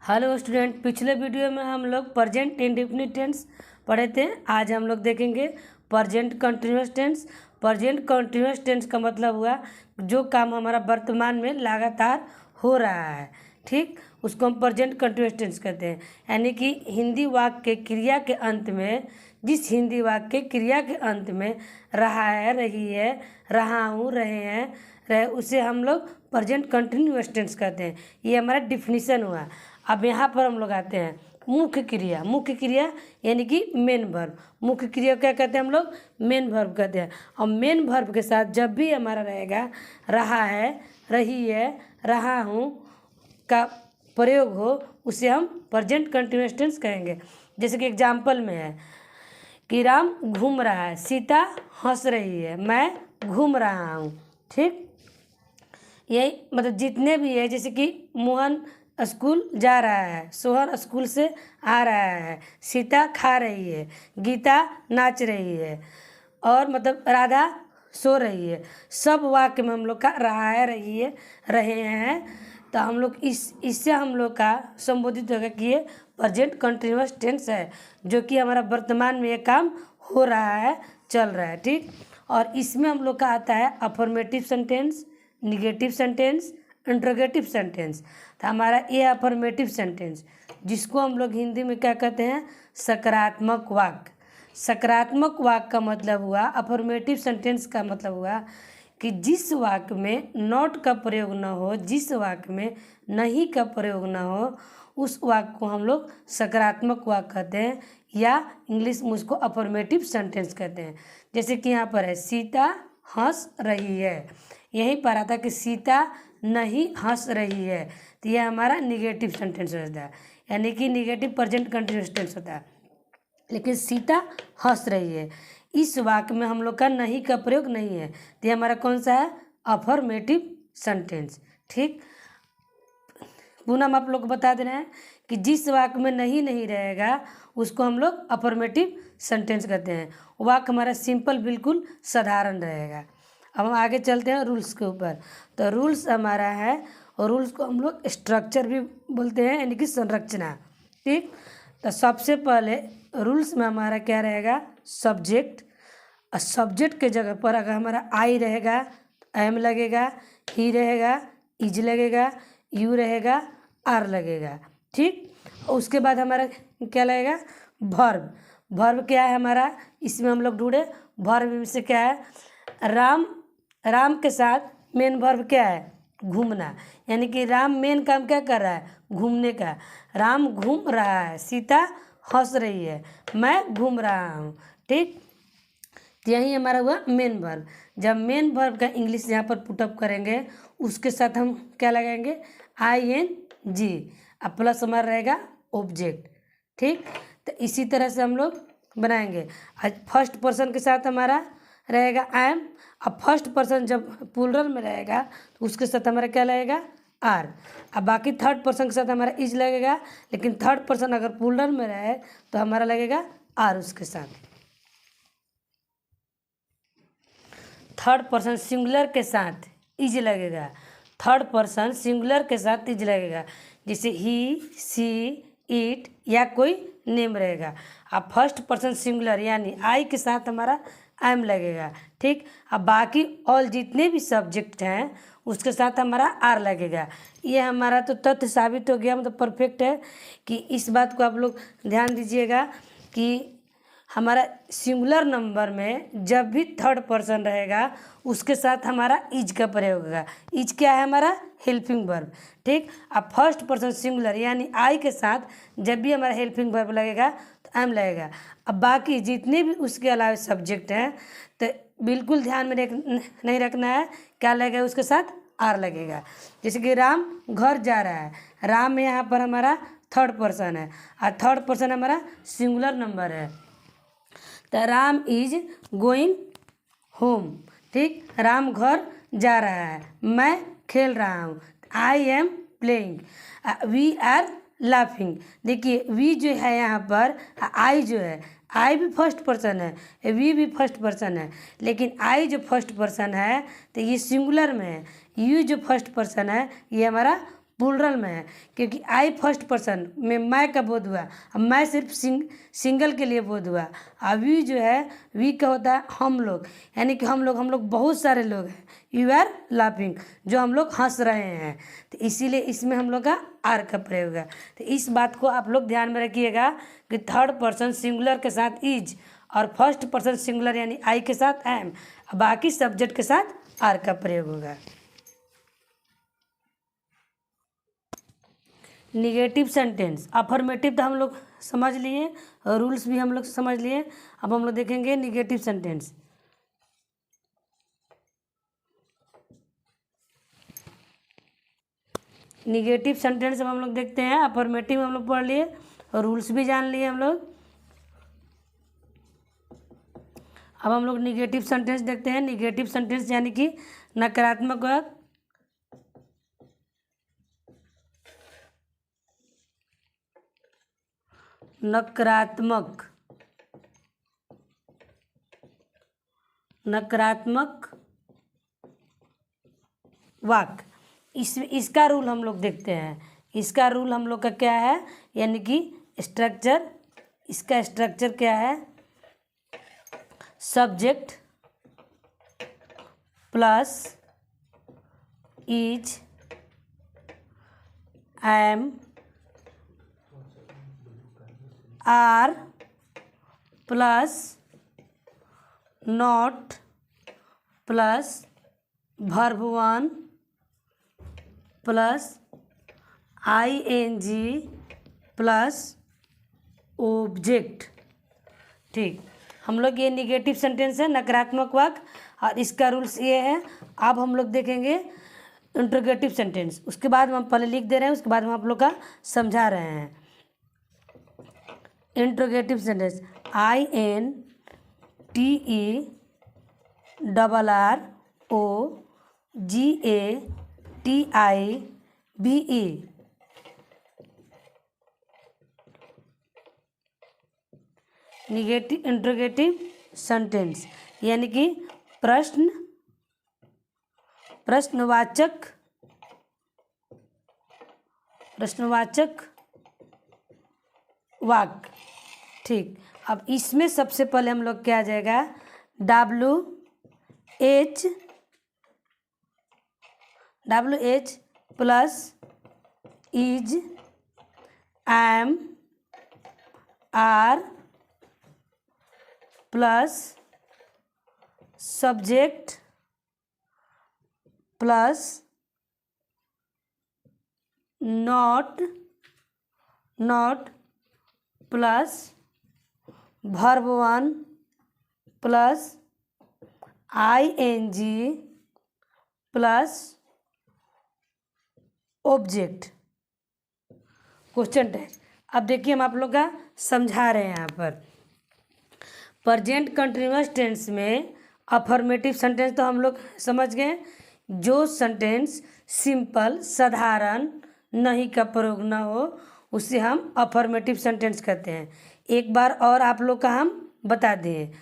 Hello student, पिछले video में हम लोग प्रेजेंट इंडेफिनिट टेंस पढ़े थे। आज हम लोग देखेंगे present continuous tense. Present continuous tense का मतलब हुआ जो काम हमारा वर्तमान में लगातार हो रहा है, ठीक, उसको हम प्रेजेंट कंटिन्यूअस टेंस कहते हैं। यानी कि हिंदी वाक्य के क्रिया के अंत में, जिस हिंदी वाक्य के क्रिया के अंत में रहा है, रही है, रहा हूँ, रहे हैं, रहे, उसे हम लोग प्रेजेंट कंटिन्यूअस टेंस कहते हैं। ये हमारा डिफिनीशन हुआ। अब यहाँ पर हम लोग आते हैं मुख्य क्रिया। मुख्य क्रिया यानी कि मेन वर्ब। मुख्य क्रिया क्या कहते हैं हम लोग? मेन वर्ब कहते हैं। और मेन वर्ब के साथ जब भी हमारा रहेगा रहा है, रही है, रहा हूँ का प्रयोग हो, उसे हम प्रेजेंट कंटिन्यूअस टेंस कहेंगे। जैसे कि एग्जाम्पल में है कि राम घूम रहा है, सीता हंस रही है, मैं घूम रहा हूँ, ठीक। यही मतलब जितने भी है, जैसे कि मोहन स्कूल जा रहा है, सोहन स्कूल से आ रहा है, सीता खा रही है, गीता नाच रही है, और मतलब राधा सो रही है। सब वाक्य में हम लोग का रहा है, रही है, रहे हैं, तो हम लोग इससे हम लोग का संबोधित होगा कि ये प्रेजेंट कंटिन्यूअस टेंस है, जो कि हमारा वर्तमान में ये काम हो रहा है, चल रहा है, ठीक। और इसमें हम लोग का आता है affirmative sentence, negative sentence, interrogative sentence. तो हमारा ये अफर्मेटिव सेंटेंस, जिसको हम लोग हिंदी में क्या कहते हैं? सकारात्मक वाक्य। सकारात्मक वाक्य का मतलब हुआ, अफर्मेटिव सेंटेंस का मतलब हुआ कि जिस वाक्य में नॉट का प्रयोग न हो, जिस वाक्य में नहीं का प्रयोग न हो, उस वाक्य को हम लोग सकारात्मक वाक्य कहते हैं, या इंग्लिश में उसको अफर्मेटिव सेंटेंस कहते हैं। जैसे कि यहाँ पर है सीता हंस रही है, यहीं पर आता कि सीता नहीं हंस रही है, तो यह हमारा निगेटिव सेंटेंस होता है, यानी कि निगेटिव प्रेजेंट कंटिन्यूअस टेंस होता है। लेकिन सीता हंस रही है, इस वाक्य में हम लोग का नहीं का प्रयोग नहीं है, तो यह हमारा कौन सा है? अफर्मेटिव सेंटेंस, ठीक। पुनः हम आप लोग को बता दे रहे हैं कि जिस वाक्य में नहीं रहेगा उसको हम लोग अफर्मेटिव सेंटेंस कहते हैं। वाक्य हमारा सिंपल, बिल्कुल साधारण रहेगा। अब हम आगे चलते हैं रूल्स के ऊपर। तो रूल्स हमारा है, और रूल्स को हम लोग स्ट्रक्चर भी बोलते हैं, यानी कि संरचना, ठीक। तो सबसे पहले रूल्स में हमारा क्या रहेगा? सब्जेक्ट। और सब्जेक्ट के जगह पर अगर हमारा आई रहेगा तो एम लगेगा, ही रहेगा, इज लगेगा, यू रहेगा, आर लगेगा, ठीक। उसके बाद हमारा क्या लगेगा? वर्ब। वर्ब क्या है हमारा? इसमें हम लोग ढूंढे वर्ब में से क्या है? राम, राम के साथ मेन वर्ब क्या है? घूमना। यानी कि राम मेन काम क्या कर रहा है? घूमने का। राम घूम रहा है, सीता हंस रही है, मैं घूम रहा हूँ, ठीक। तो यही हमारा हुआ मेन वर्ब। जब मेन वर्ब का इंग्लिश यहाँ पर पुटअप करेंगे, उसके साथ हम क्या लगाएंगे? ING, अब प्लस हमारा रहेगा ऑब्जेक्ट, ठीक। तो इसी तरह से हम लोग बनाएंगे। आज फर्स्ट पर्सन के साथ हमारा रहेगा आई एम। अब फर्स्ट पर्सन जब प्लूरल में रहेगा तो उसके साथ हमारा क्या लगेगा? आर। अब बाकी थर्ड पर्सन के साथ हमारा इज लगेगा, लेकिन थर्ड पर्सन अगर प्लूरल में रहे तो हमारा लगेगा आर उसके साथ। थर्ड पर्सन सिंगुलर के साथ इज लगेगा, थर्ड पर्सन सिंगुलर के साथ इज लगेगा, जैसे ही, सी, इट, या कोई नेम रहेगा। अब फर्स्ट पर्सन सिंगुलर यानी आई के साथ हमारा एम लगेगा, ठीक। अब बाकी ऑल जितने भी सब्जेक्ट हैं उसके साथ हमारा आर लगेगा। ये हमारा तो तथ्य साबित हो गया, मतलब परफेक्ट है। कि इस बात को आप लोग ध्यान दीजिएगा कि हमारा सिंगुलर नंबर में जब भी थर्ड पर्सन रहेगा उसके साथ हमारा इज का प्रयोग होगा। इज क्या है हमारा? हेल्पिंग वर्ब, ठीक। अब फर्स्ट पर्सन सिंगुलर यानी आई के साथ जब भी हमारा हेल्पिंग वर्ब लगेगा तो एम लगेगा। अब बाकी जितने भी उसके अलावा सब्जेक्ट हैं तो बिल्कुल ध्यान में नहीं रखना है, क्या लगेगा उसके साथ? आर लगेगा। जैसे कि राम घर जा रहा है, राम में यहाँ पर हमारा थर्ड पर्सन है, और थर्ड पर्सन हमारा सिंगुलर नंबर है, तो राम इज गोइंग होम, ठीक। राम घर जा रहा है, मैं खेल रहा हूँ, I am playing, we are laughing. देखिए वी जो है यहाँ पर, आई जो है, आई भी फर्स्ट पर्सन है, वी भी फर्स्ट पर्सन है, लेकिन आई जो फर्स्ट पर्सन है तो ये सिंगुलर में है, यू जो फर्स्ट पर्सन है ये हमारा प्लूरल में है, क्योंकि आई फर्स्ट पर्सन में मैं का बोध हुआ, अब मैं सिर्फ सिंगल के लिए बोध हुआ। अब वी जो है, वी का होता है हम लोग, यानी कि हम लोग बहुत सारे लोग हैं। यू आर लाफिंग, जो हम लोग हंस रहे हैं, तो इसीलिए इसमें हम लोग का आर का प्रयोग है। तो इस बात को आप लोग ध्यान में रखिएगा कि थर्ड पर्सन सिंगुलर के साथ इज और फर्स्ट पर्सन सिंगुलर यानी आई के साथ एम, बाकी सब्जेक्ट के साथ आर का प्रयोग होगा। निगेटिव सेंटेंस, अफर्मेटिव तो हम लोग समझ लिए, रूल्स भी हम लोग समझ लिए। अब हम लोग देखेंगे निगेटिव सेंटेंस। निगेटिव सेंटेंस अब हम लोग देखते हैं। अफर्मेटिव हम लोग पढ़ लिए और रूल्स भी जान लिए हम लोग। अब हम लोग निगेटिव सेंटेंस देखते हैं। निगेटिव सेंटेंस यानी कि नकारात्मक वाक्य, नकारात्मक वाक्य, इसका रूल हम लोग देखते हैं। इसका रूल हम लोग का क्या है, यानी कि स्ट्रक्चर, इसका स्ट्रक्चर क्या है, subject plus is, am, are plus not plus verb one plus ING plus object. ठीक, हम लोग ये निगेटिव सेंटेंस है, नकारात्मक वाक्य, और इसका रूल्स ये है। अब हम लोग देखेंगे इंट्रोगेटिव सेंटेंस। उसके बाद हम पहले लिख दे रहे हैं, उसके बाद हम आप लोग का समझा रहे हैं। Interrogative sentence, INTERROGATIVE, negative interrogative sentence यानी कि प्रश्नवाचक वाक्य। ठीक, अब इसमें सबसे पहले हम लोग क्या आ जाएगा, WH plus is, am, are plus subject plus not plus verb one plus ING plus object. Question tag. अब देखिए हम आप लोग का समझा रहे हैं यहाँ पर। प्रेजेंट कंटिन्यूअस टेंस में अफर्मेटिव सेंटेंस तो हम लोग समझ गए, जो सेंटेंस सिंपल साधारण नहीं का प्रयोग ना हो उसे हम अफर्मेटिव सेंटेंस कहते हैं। एक बार और आप लोग का हम बता दें।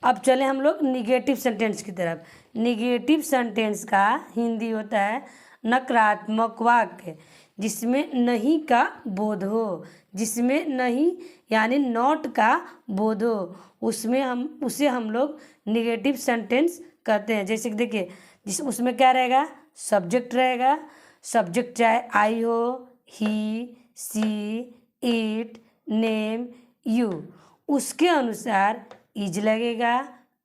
अब चले हम लोग निगेटिव सेंटेंस की तरफ। निगेटिव सेंटेंस का हिंदी होता है नकारात्मक वाक्य, जिसमें नहीं का बोध हो, जिसमें नहीं यानी नॉट का बोध हो, उसे हम लोग निगेटिव सेंटेंस कहते हैं। जैसे कि देखिए, उसमें क्या रहेगा, सब्जेक्ट रहेगा, सब्जेक्ट चाहे आई हो, ही, सी, इट, नेम, यू, उसके अनुसार इज लगेगा,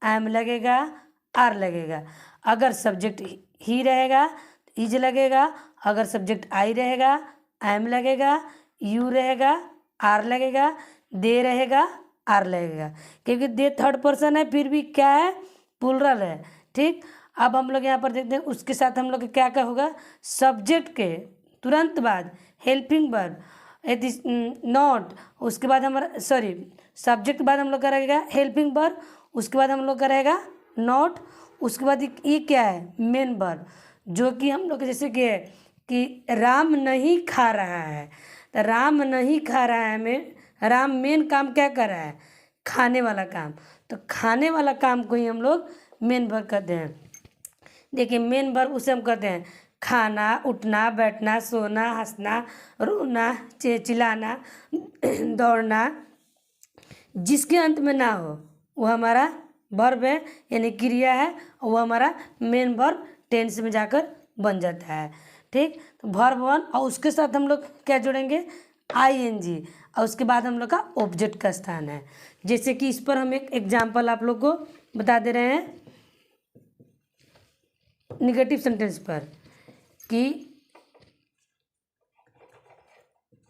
एम लगेगा, आर लगेगा। अगर सब्जेक्ट ही रहेगा तो इज लगेगा, अगर सब्जेक्ट आई रहेगा एम लगेगा, यू रहेगा आर लगेगा, दे रहेगा आर लगेगा, क्योंकि दे थर्ड पर्सन है, फिर भी क्या है, प्लूरल है। ठीक, अब हम लोग यहाँ पर देखते हैं उसके साथ हम लोग क्या क्या होगा, सब्जेक्ट के तुरंत बाद हेल्पिंग वर्ब, नॉट, उसके बाद हमारा सब्जेक्ट के बाद हम लोग का रहेगा हेल्पिंग वर्ब, उसके बाद हम लोग का रहेगा नॉट, उसके बाद ये क्या है, मेन वर्ब, जो कि हम लोग जैसे कि राम नहीं खा रहा है, तो राम नहीं खा रहा है में राम मेन काम क्या कर रहा है, खाने वाला काम, तो खाने वाला काम को ही हम लोग मेन वर्ब कहते हैं। देखिए मेन वर्ब उसे हम कहते हैं खाना, उठना, बैठना, सोना, हंसना, रोना, चिल्लाना, दौड़ना, जिसके अंत में ना हो वो हमारा वर्ब है, यानी क्रिया है, और वो हमारा मेन वर्ब टेंस में जाकर बन जाता है। ठीक, तो वर्ब वन और उसके साथ हम लोग क्या जोड़ेंगे, आईएनजी, और उसके बाद हम लोग का ऑब्जेक्ट का स्थान है। जैसे कि इस पर हम एक एग्जाम्पल आप लोग को बता दे रहे हैं निगेटिव सेंटेंस पर कि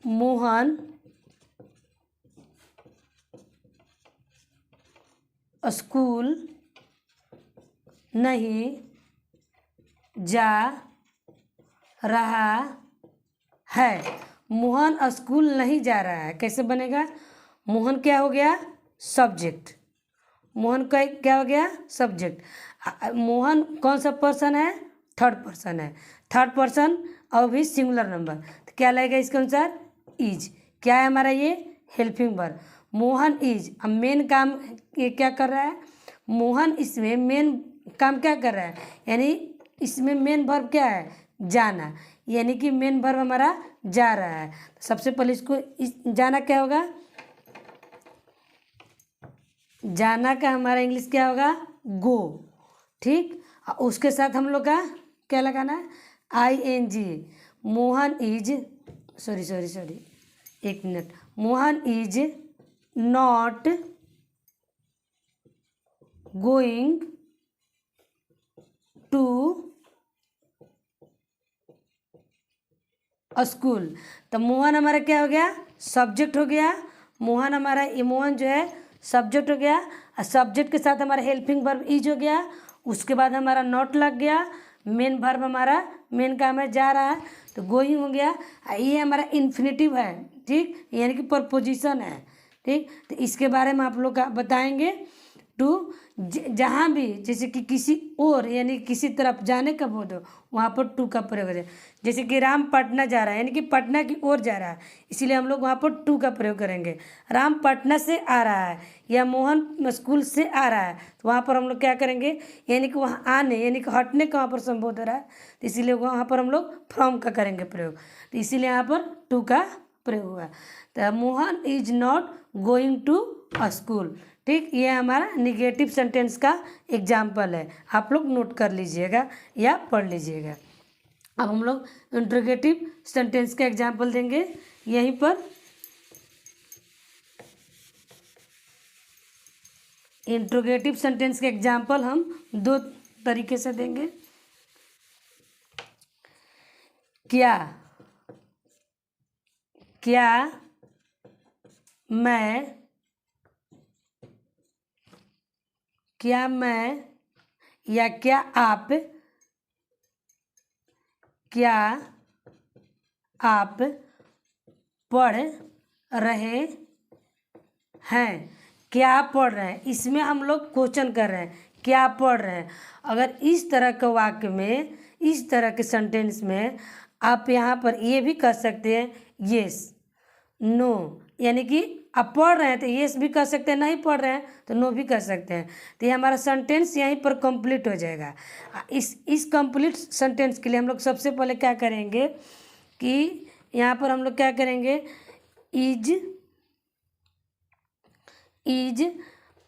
मोहन स्कूल नहीं जा रहा है। मोहन स्कूल नहीं जा रहा है, कैसे बनेगा, मोहन क्या हो गया, सब्जेक्ट, मोहन का क्या हो गया, सब्जेक्ट। मोहन कौन सा पर्सन है, थर्ड पर्सन है, थर्ड पर्सन और भी सिंगुलर नंबर, तो क्या लगेगा इसके अनुसार, इज। क्या है हमारा ये, हेल्पिंग वर्ब। मोहन इज, अब मेन काम ये क्या कर रहा है, मोहन इसमें मेन काम क्या कर रहा है, यानी इसमें मेन वर्ब क्या है, जाना, यानी कि मेन वर्ब हमारा जा रहा है। सबसे पहले इसको जाना क्या होगा, जाना का हमारा इंग्लिश क्या होगा, गो। ठीक, उसके साथ हम लोग का क्या लगाना है, आईएनजी। मोहन इज, सॉरी एक मिनट, Mohan is not going to school. तो मोहन हमारा क्या हो गया, सब्जेक्ट हो गया, मोहन हमारा, ये मोहन जो है सब्जेक्ट हो गया, और सब्जेक्ट के साथ हमारा हेल्पिंग वर्ब इज हो गया, उसके बाद हमारा नॉट लग गया, मेन वर्ब हमारा मेन काम है जा रहा है, तो गोइंग हो गया, ये हमारा इन्फिनेटिव है। ठीक, यानी कि प्रपोजिशन है। ठीक, तो इसके बारे में आप लोग का बताएंगे। टू, जहाँ भी जैसे कि किसी और यानी किसी तरफ जाने का बोध हो वहाँ पर टू का प्रयोग हो जाए। जैसे कि राम पटना जा रहा है, यानी कि पटना की ओर जा रहा है, इसीलिए हम लोग वहाँ पर टू का प्रयोग करेंगे। राम पटना से आ रहा है या मोहन स्कूल से आ रहा है, तो वहाँ पर हम लोग क्या करेंगे, यानी कि वहाँ आने यानी कि हटने का वहाँ पर संबोध हो रहा है, तो इसीलिए वहाँ पर हम लोग फ्रॉम का करेंगे प्रयोग, तो इसीलिए यहाँ पर टू का प्रयोग हुआ। तो Mohan is not going to school. ठीक, ये हमारा निगेटिव सेंटेंस का एग्जाम्पल है, आप लोग नोट कर लीजिएगा या पढ़ लीजिएगा। अब हम लोग इंट्रोगेटिव सेंटेंस का एग्जाम्पल देंगे यहीं पर। इंट्रोगेटिव सेंटेंस के एग्जाम्पल हम दो तरीके से देंगे। क्या क्या मैं, क्या मैं, या क्या आप, क्या आप पढ़ रहे हैं, क्या आप पढ़ रहे हैं, इसमें हम लोग क्वेश्चन कर रहे हैं, क्या आप पढ़ रहे हैं। अगर इस तरह के वाक्य में, इस तरह के सेंटेंस में आप यहाँ पर ये भी कर सकते हैं, येस, नो, यानी कि आप पढ़ रहे हैं तो येस भी कर सकते हैं, नहीं पढ़ रहे हैं तो नो भी कर सकते हैं, तो ये हमारा सेंटेंस यहीं पर कंप्लीट हो जाएगा। इस कंप्लीट सेंटेंस के लिए हम लोग सबसे पहले क्या करेंगे कि यहाँ पर हम लोग क्या करेंगे, इज,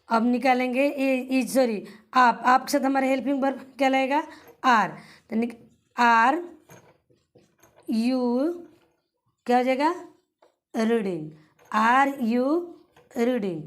अब निकालेंगे इज, सॉरी, आप के साथ हमारा हेल्पिंग वर्ब क्या लगेगा, आर, तो आर यू क्या हो जाएगा, रीडिंग, आर यू रीडिंग।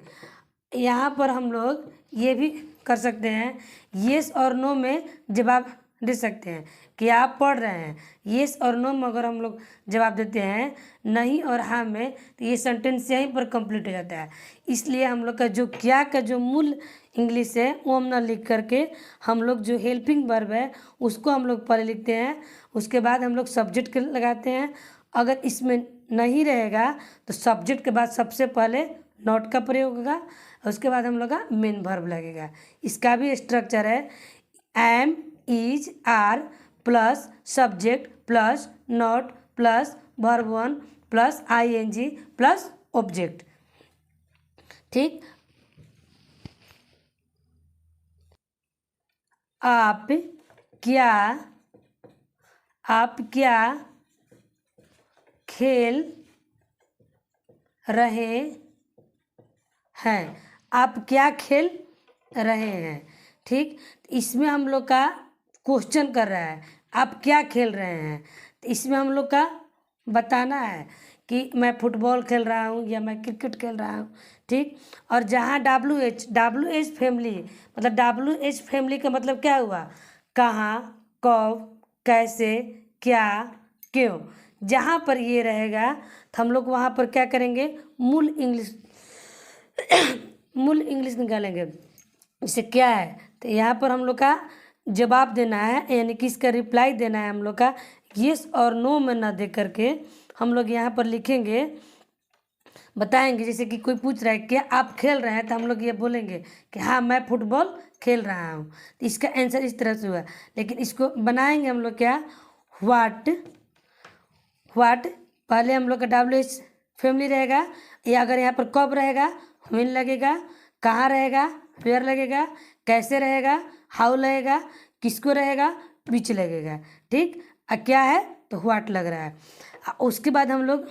यहाँ पर हम लोग ये भी कर सकते हैं, येस और नो में जवाब दे सकते हैं कि आप पढ़ रहे हैं। येस और नो में अगर हम लोग जवाब देते हैं नहीं और हाँ में, तो ये सेंटेंस यहीं पर कंप्लीट हो जाता है। इसलिए हम लोग का जो क्या का जो मूल इंग्लिश है वो हम ना लिख करके हम लोग जो हेल्पिंग वर्ब है उसको हम लोग पहले लिखते हैं, उसके बाद हम लोग सब्जेक्ट लगाते हैं। अगर इसमें नहीं रहेगा तो सब्जेक्ट के बाद सबसे पहले नॉट का प्रयोग होगा, उसके बाद हम लोग का मेन वर्ब लगेगा। इसका भी स्ट्रक्चर है, am, is, are plus subject plus not plus verb one plus ING plus object. ठीक, आप क्या आप क्या खेल रहे हैं, आप क्या खेल रहे हैं। ठीक, इसमें हम लोग का क्वेश्चन कर रहा है, आप क्या खेल रहे हैं। तो इसमें हम लोग का बताना है कि मैं फुटबॉल खेल रहा हूँ या मैं क्रिकेट खेल रहा हूँ। ठीक, और जहाँ डब्ल्यू एच फैमिली, मतलब WH फैमिली का मतलब क्या हुआ, कहाँ, कब, कैसे, क्या, क्यों। जहाँ पर ये रहेगा तो हम लोग वहाँ पर क्या करेंगे, मूल इंग्लिश निकालेंगे। इससे क्या है, तो यहाँ पर हम लोग का जवाब देना है, यानी कि इसका रिप्लाई देना है हम लोग का। येस और नो में ना दे करके हम लोग यहाँ पर लिखेंगे, बताएंगे। जैसे कि कोई पूछ रहा है क्या आप खेल रहे हैं, तो हम लोग ये बोलेंगे कि हाँ मैं फुटबॉल खेल रहा हूँ। तो इसका आंसर इस तरह से हुआ। लेकिन इसको बनाएंगे हम लोग क्या, व्हाट पहले हम लोग का WH फैमिली रहेगा, या अगर यहाँ पर कब रहेगा व्हेन लगेगा, कहाँ रहेगा वेयर लगेगा, कैसे रहेगा हाउ लगेगा, किसको रहेगा विच लगेगा। ठीक, क्या है तो व्हाट लग रहा है। उसके बाद हम लोग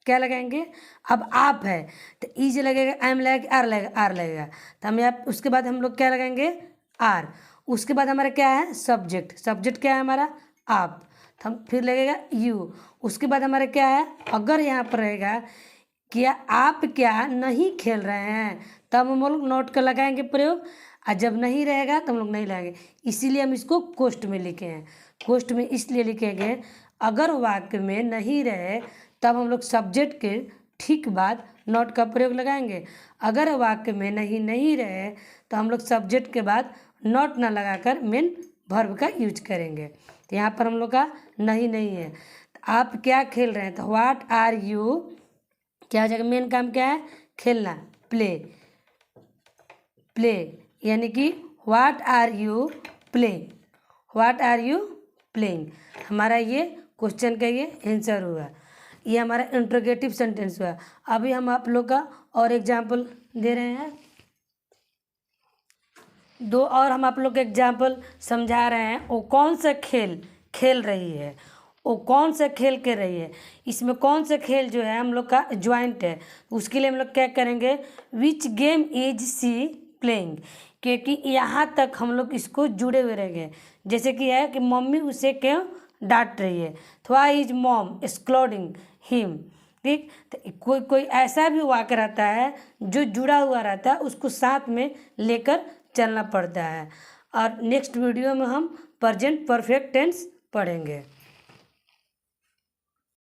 क्या लगाएंगे, अब आप है तो इज लगेगा, एम लगेगा, आर लगेगा। तो हम यहाँ उसके बाद हम लोग क्या लगाएंगे, आर। उसके बाद हमारा क्या है, सब्जेक्ट क्या है हमारा, आप। तो हम फिर लगेगा यू। उसके बाद हमारा क्या है, अगर यहाँ पर रहेगा क्या आप क्या नहीं खेल रहे हैं, तब हम लोग नोट का लगाएंगे प्रयोग। और जब नहीं रहेगा तो हम लोग नहीं लगाएंगे। इसीलिए हम इसको कोष्ठ में लिखे हैं। कोष्ठ में इसलिए लिखेंगे, अगर वाक्य में नहीं रहे तब हम लोग सब्जेक्ट के ठीक बाद नोट का प्रयोग लगाएंगे। अगर वाक्य में नहीं रहे तो हम लोग सब्जेक्ट के बाद नोट ना लगाकर मेन वर्ब का यूज करेंगे। तो यहाँ पर हम लोग का नहीं है। तो आप क्या खेल रहे हैं, तो व्हाट आर यू, क्या हो जाएगा, मेन काम क्या है, खेलना, प्ले यानी कि व्हाट आर यू प्लेइंग। हमारा ये क्वेश्चन का ये आंसर हुआ। ये हमारा इंट्रोगेटिव सेंटेंस हुआ। अभी हम आप लोग का और एग्जाम्पल दे रहे हैं, दो और हम आप लोग को एग्जाम्पल समझा रहे हैं। वो कौन सा खेल खेल रही है, वो कौन सा खेल कर रही है। इसमें कौन सा खेल जो है हम लोग का ज्वाइंट है, उसके लिए हम लोग क्या करेंगे, which game is C playing. क्योंकि यहाँ तक हम लोग इसको जुड़े हुए रहेंगे। जैसे कि है कि मम्मी उसे क्यों डांट रही है, तो why is mom scolding him. ठीक, तो कोई ऐसा भी वाक्य रहता है जो जुड़ा हुआ रहता है, उसको साथ में लेकर चलना पड़ता है। और नेक्स्ट वीडियो में हम प्रेजेंट परफेक्ट टेंस पढ़ेंगे।